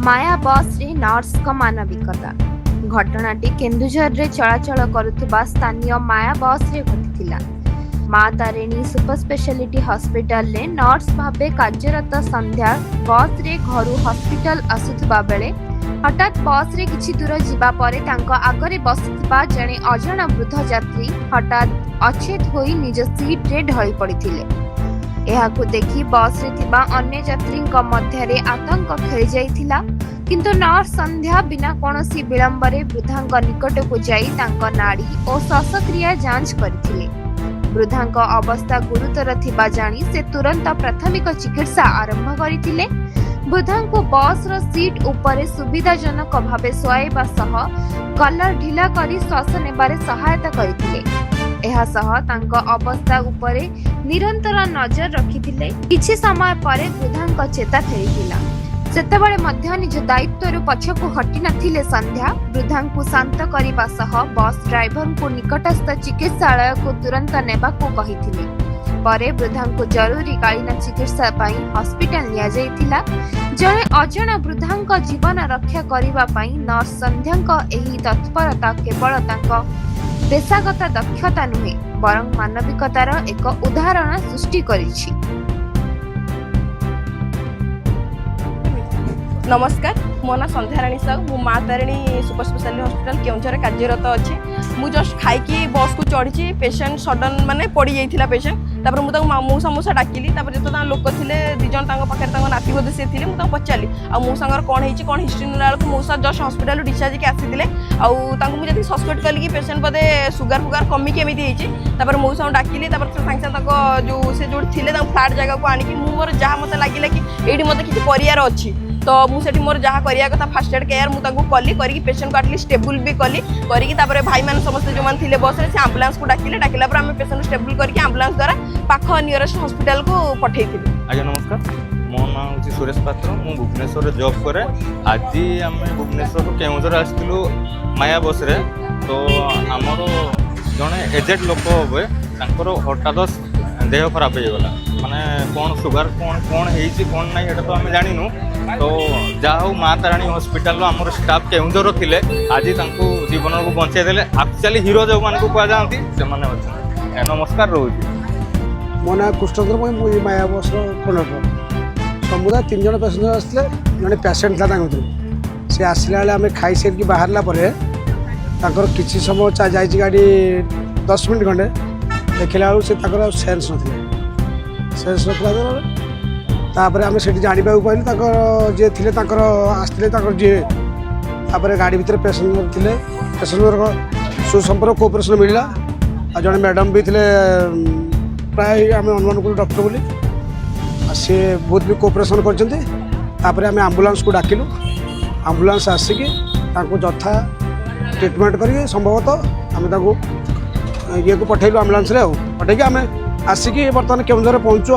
माया बस रे नर्स का मानविकता घटनाटी केन्दुझर रे चलाचल करुवा स्थानीय माया बस रे घटिथिला। माँ तारिणी सुपर स्पेशलिटी हॉस्पिटल रे नर्स भाबे कार्यरत संध्या बस रे घरु हॉस्पिटल आसुथबा बेले हठात बस रे किछि दूर जिबा परे तांको आगरे बसिथिबा जणे अजଣା वृद्ध यात्री हठात अचेत होई निज सीट रे ढळी पड़िथिले। एहाकु देखि बस रे थिबा अन्य यात्रींक मध्यरे आतंक खेली जाइथिला, किंतु नर्स संध्या बिना कोनोसी विलंबरे वृद्धांक निकटकु जाई तांको नाड़ी और श्वासक्रिया जांच करथिले। वृद्धांक अवस्था गुरुतर थिबा जानी से तुरंत प्राथमिक चिकित्सा आरंभ करथिले। वृद्धांको बस रो सीट उपरे सुविधाजनक भावे सोआइबा सह कलर ढिला करी श्वास नेबारे सहायता करथिले। एहा सह तांको अवस्था उपरे निरंतर नजर रखिथिले। किछि समय परे वृद्धांक चेता फेरिथिला। सेतेबेले मध्य निज दायित्वरु पछकु हटि नथिले संध्या वृद्धांकु शांत करिबा सह बस ड्राइवरंकु निकटस्थ चिकित्सालयकु तुरंत नेबाकु कहिथिले। परे वृद्धांकु जरूरीकालीन चिकित्सा पई हॉस्पिटल लिया जाइथिला। जणे अजଣା वृद्धांक जीवन रक्षा करिबा पई नर्स संध्याक एही तत्परता केवल तांको पेशागत दक्षता नुहे बरं मानविकतार एक उदाहरण सृष्टि करिछि। नमस्कार, मो ना संध्याराणी साहू, मु माँ Tarini super speciality hospital Keonjhar कार्यरत अच्छी। मु जस्ट खाई बस को चढ़ी पेसेंट सडन माने पड़ जाइथिला पेसेंट। तापर मु मौसा मौसा डाकिली। तापर जो लोक थे दिजन पाखे नाती बोधे सी थे मुझे पचारि आ मौसा कौन हो हिस्ट्री ना बेलू मौसा जस्ट हॉस्पिटल डिस्चार्ज के आसी मुझे सस्पेक्ट कली कि पेसेंट बोधे सुगर फुगार कमी केमी होती। मौसा डाकिली सागे जो से जो थे फ्लाट जगह को आणिकी मोर जहाँ मत लगे कि ये मत किसी कर अच्छी तो मुझे मोर जहाँ करिया कथा फास्ट एड केयर मुझे कली करके पेसेंट को एटलिस्ट स्टेबल भी कली करके भाई मैंने समस्त जो मैंने थे बस से आम्बुलांस को डाकिले। डाकिला आम पेसेंट स्टेबल करके आम्बुलांस द्वारा पाख नियरेस्ट हॉस्पिटल को पठे। आज्ञा नमस्कार, मो ना हूँ सुरेश पात्र, मु भुवनेश्वर जॉब करे। आज आम भुवनेश्वर केउंझर आसलु माया बस रे। तो आमर जड़े एजेड लोक हे हठात देह खराब हो गला माने कौन सुगर कौन कौन कौन ना तो आम जानू। तो जहाँ माँ तारिणी हॉस्पिटल आमर स्टाफ केउंझर थिले आज जीवन को बचाई देले। एक्चुअली हीरो जो मान कह जाती से नमस्कार रोज मो ना कृष्णचंद्र मुझे माया बस कंडक्टर समुदाय 3 जन पैसेंजर आसते जड़े पेसेंट था सी आसला बेले आम खाई सारी बाहर किसी समय जा गाड़ी 10 मिनट खंडे देखला बेलू से सेन्स ना तापर आम से जानवा पाइलु जी थे आसते जी गाड़ी भितर पेसेंजर थे पेसेंजर सुसंपर्क कोऑपरेशन मिलला। आ जड़े मैडम भी थे प्राय आम अनुमान कर डॉक्टर बोली सी बहुत भी कोऑपरेशन कर आम्बुलांस को डाकिलु। आम्बुलांस आसिकी यथा ट्रिटमेंट कर संभवतः आम ये को पठेलु आम्बुलांस रे पठे आम आसिकी बर्तमान केउंझर पहुँचु।